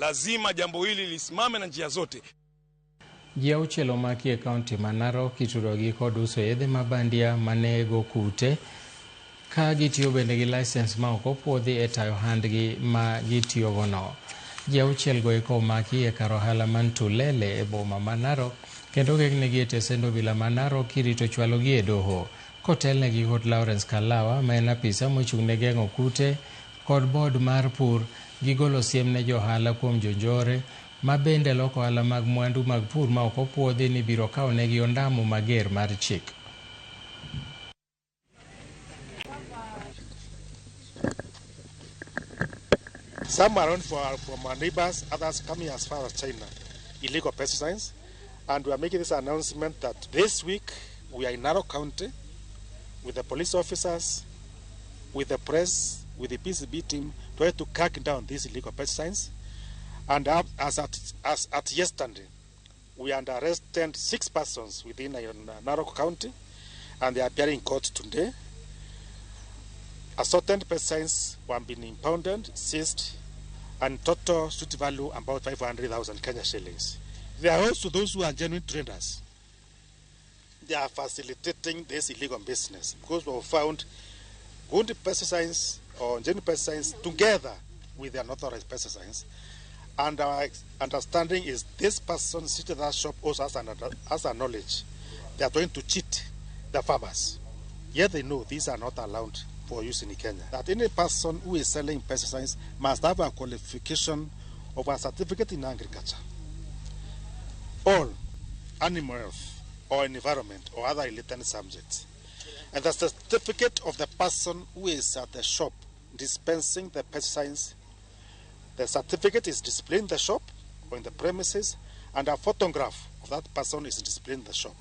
lazima jambo hili lisimame na njia zote. Jiii auchiel omaki e kaunti ma Narok itudogi kod uso yedhe mabandia manego kute ka gitiyo bende gi license ma ok opuodhi e tayo handgi ma gitiyogo no. Jiii auchiel go eko omaki e kar ohala man Tulele e boma ma Narok kendo gegnegi e tesend obila ma Narok kirito chwalogi e doho. Kotelnegi kod Lawrence Kalawa ma en apisa mochung' ne geng'o kute kod bod mar pur gigolo siem ne johala kuom jonjore ma bende loko ohala mag mwandu mag pur ma ok opuodhi ni biro kawnegi ondamo mager mar chik. Some are on from our neighbors, others coming as far as China, illegal pesticides. And we are making this announcement that this week we are in Narok County with the police officers, with the press, with the PCB team, trying to crack down these illegal pesticides. And as at yesterday, we arrested 6 persons within Narok County, and they are appearing in court today. Assorted pesticides were being impounded, seized, and total street value about 500,000 Kenya shillings. There are also those who are genuine traders. They are facilitating this illegal business because we have found good pesticides or genuine pesticides together with the unauthorized pesticides. And our understanding is this person sitting at that shop also has a knowledge. They are trying to cheat the farmers. Yet they know these are not allowed for use in Kenya. That any person who is selling pesticides must have a qualification of a certificate in agriculture, or animal health, or environment, or other related subjects. And the certificate of the person who is at the shop dispensing the pesticides, the certificate is displayed in the shop or in the premises, and a photograph of that person is displayed in the shop.